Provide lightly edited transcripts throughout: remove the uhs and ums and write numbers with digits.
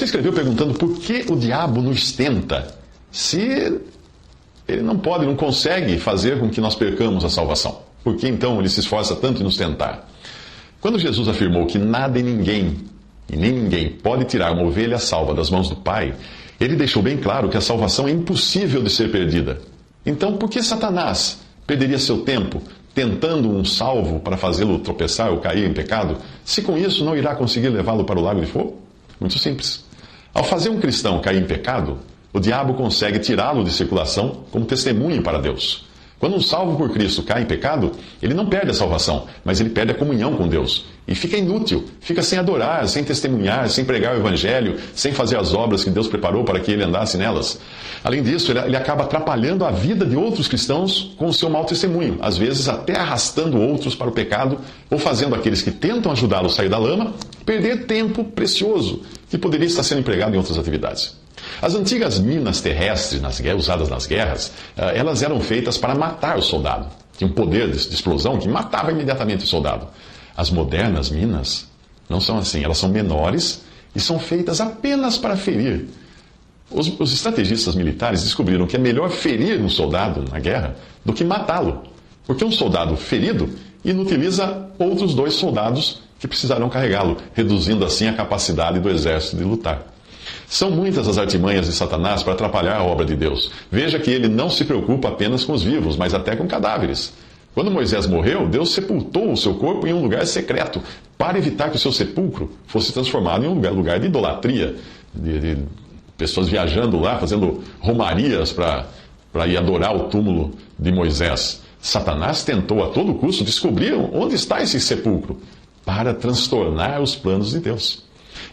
Você escreveu perguntando por que o diabo nos tenta, se ele não pode, não consegue fazer com que nós percamos a salvação. Por que então ele se esforça tanto em nos tentar? Quando Jesus afirmou que nada e nem ninguém pode tirar uma ovelha salva das mãos do Pai, ele deixou bem claro que a salvação é impossível de ser perdida. Então, por que Satanás perderia seu tempo tentando um salvo para fazê-lo tropeçar ou cair em pecado, se com isso não irá conseguir levá-lo para o lago de fogo? Muito simples. Ao fazer um cristão cair em pecado, o diabo consegue tirá-lo de circulação como testemunho para Deus. Quando um salvo por Cristo cai em pecado, ele não perde a salvação, mas ele perde a comunhão com Deus. E fica inútil, fica sem adorar, sem testemunhar, sem pregar o Evangelho, sem fazer as obras que Deus preparou para que ele andasse nelas. Além disso, ele acaba atrapalhando a vida de outros cristãos com o seu mau testemunho, às vezes até arrastando outros para o pecado, ou fazendo aqueles que tentam ajudá-lo a sair da lama perder tempo precioso que poderia estar sendo empregado em outras atividades. As antigas minas terrestres usadas nas guerras, elas eram feitas para matar o soldado. Tinha um poder de explosão que matava imediatamente o soldado. As modernas minas não são assim. Elas são menores e são feitas apenas para ferir. Os estrategistas militares descobriram que é melhor ferir um soldado na guerra do que matá-lo. Porque um soldado ferido inutiliza outros 2 soldados que precisarão carregá-lo, reduzindo assim a capacidade do exército de lutar. São muitas as artimanhas de Satanás para atrapalhar a obra de Deus. Veja que ele não se preocupa apenas com os vivos, mas até com cadáveres. Quando Moisés morreu, Deus sepultou o seu corpo em um lugar secreto, para evitar que o seu sepulcro fosse transformado em um lugar de idolatria, de pessoas viajando lá, fazendo romarias para ir adorar o túmulo de Moisés. Satanás tentou a todo custo descobrir onde está esse sepulcro, para transtornar os planos de Deus.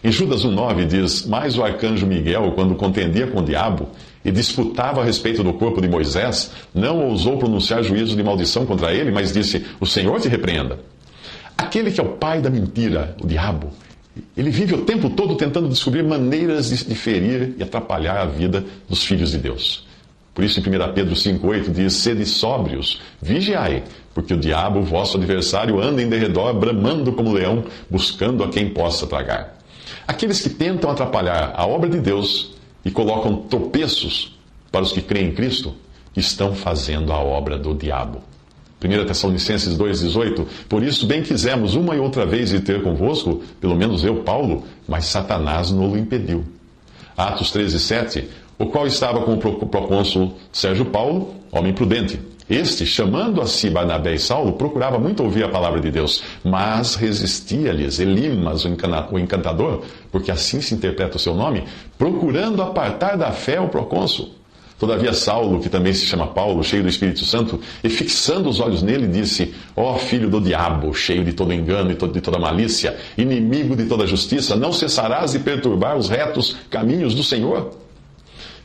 Em Judas 1,9 diz: mas o arcanjo Miguel, quando contendia com o diabo e disputava a respeito do corpo de Moisés, não ousou pronunciar juízo de maldição contra ele, mas disse: o Senhor te repreenda. Aquele que é o pai da mentira, o diabo, ele vive o tempo todo tentando descobrir maneiras de ferir e atrapalhar a vida dos filhos de Deus. Por isso, em 1 Pedro 5,8 diz: sede sóbrios, vigiai, porque o diabo, vosso adversário, anda em derredor, bramando como leão, buscando a quem possa tragar. Aqueles que tentam atrapalhar a obra de Deus e colocam tropeços para os que creem em Cristo, estão fazendo a obra do diabo. 1 Tessalonicenses 2,18: por isso bem quisemos uma e outra vez ir ter convosco, pelo menos eu, Paulo, mas Satanás nos impediu. Atos 13,7: o qual estava com o procônsul Sérgio Paulo, homem prudente. Este, chamando a si Barnabé e Saulo, procurava muito ouvir a palavra de Deus, mas resistia-lhes Elimas, o encantador, porque assim se interpreta o seu nome, procurando apartar da fé o procônsul. Todavia Saulo, que também se chama Paulo, cheio do Espírito Santo, e fixando os olhos nele, disse: ó filho do diabo, cheio de todo engano e de toda malícia, inimigo de toda justiça, não cessarás de perturbar os retos caminhos do Senhor?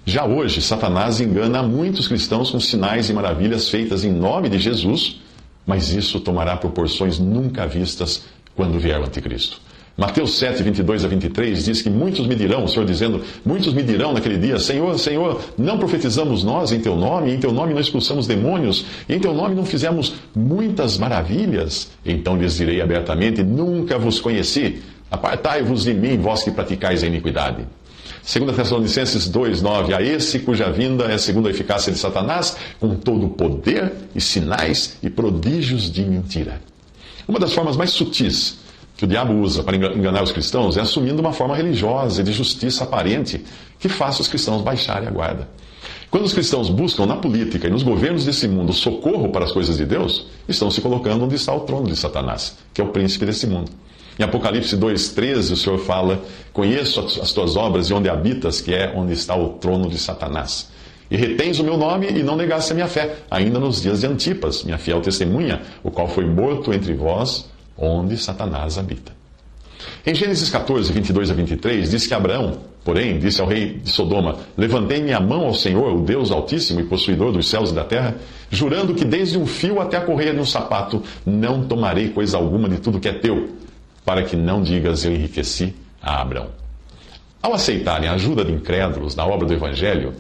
Já hoje, Satanás engana muitos cristãos com sinais e maravilhas feitas em nome de Jesus, mas isso tomará proporções nunca vistas quando vier o anticristo. Mateus 7, 22 a 23 diz que muitos me dirão, o Senhor dizendo: muitos me dirão naquele dia: Senhor, Senhor, não profetizamos nós em teu nome, em teu nome não expulsamos demônios, em teu nome não fizemos muitas maravilhas? Então lhes direi abertamente: nunca vos conheci, apartai-vos de mim, vós que praticais a iniquidade. 2 Tessalonicenses 2,9: a esse cuja vinda é segundo a eficácia de Satanás, com todo o poder e sinais e prodígios de mentira. Uma das formas mais sutis que o diabo usa para enganar os cristãos é assumindo uma forma religiosa e de justiça aparente que faça os cristãos baixarem a guarda. Quando os cristãos buscam na política e nos governos desse mundo socorro para as coisas de Deus, estão se colocando onde está o trono de Satanás, que é o príncipe desse mundo. Em Apocalipse 2,13, o Senhor fala: conheço as tuas obras e onde habitas, que é onde está o trono de Satanás. E retens o meu nome e não negaste a minha fé, ainda nos dias de Antipas, minha fiel testemunha, o qual foi morto entre vós, onde Satanás habita. Em Gênesis 14, 22 a 23, diz que Abraão, porém, disse ao rei de Sodoma: levantei minha mão ao Senhor, o Deus Altíssimo e possuidor dos céus e da terra, jurando que desde um fio até a correia de um sapato não tomarei coisa alguma de tudo que é teu, para que não digas: eu enriqueci a Abraão. Ao aceitarem a ajuda de incrédulos na obra do Evangelho,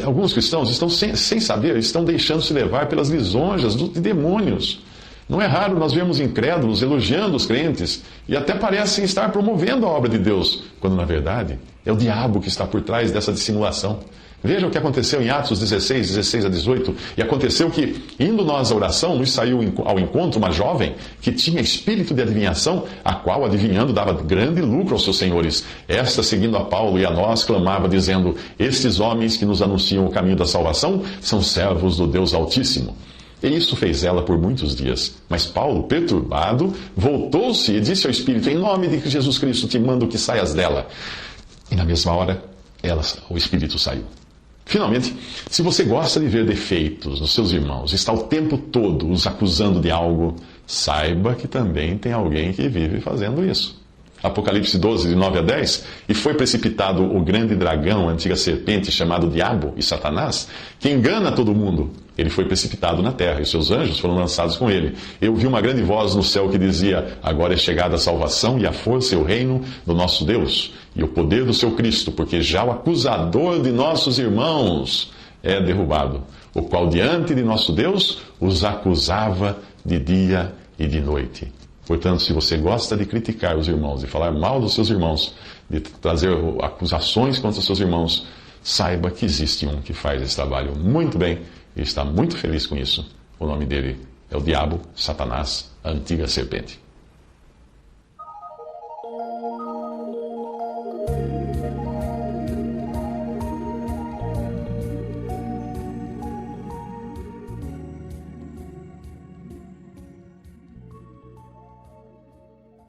alguns cristãos estão sem saber, estão deixando-se levar pelas lisonjas de demônios. Não é raro nós vermos incrédulos elogiando os crentes e até parecem estar promovendo a obra de Deus, quando na verdade é o diabo que está por trás dessa dissimulação. Veja o que aconteceu em Atos 16, 16 a 18. E aconteceu que, indo nós à oração, nos saiu ao encontro uma jovem que tinha espírito de adivinhação, a qual, adivinhando, dava grande lucro aos seus senhores. Esta, seguindo a Paulo e a nós, clamava, dizendo: Estes homens que nos anunciam o caminho da salvação são servos do Deus Altíssimo. E isso fez ela por muitos dias. Mas Paulo, perturbado, voltou-se e disse ao espírito: Em nome de Jesus Cristo te mando que saias dela. E na mesma hora, o espírito saiu. Finalmente, se você gosta de ver defeitos nos seus irmãos, está o tempo todo os acusando de algo, saiba que também tem alguém que vive fazendo isso. Apocalipse 12, de 9 a 10, e foi precipitado o grande dragão, a antiga serpente, chamado Diabo e Satanás, que engana todo mundo. Ele foi precipitado na terra, e seus anjos foram lançados com ele. Eu vi uma grande voz no céu que dizia: Agora é chegada a salvação e a força e o reino do nosso Deus, e o poder do seu Cristo, porque já o acusador de nossos irmãos é derrubado, o qual diante de nosso Deus os acusava de dia e de noite. Portanto, se você gosta de criticar os irmãos, de falar mal dos seus irmãos, de trazer acusações contra os seus irmãos, saiba que existe um que faz esse trabalho muito bem e está muito feliz com isso. O nome dele é o Diabo, Satanás, a antiga serpente.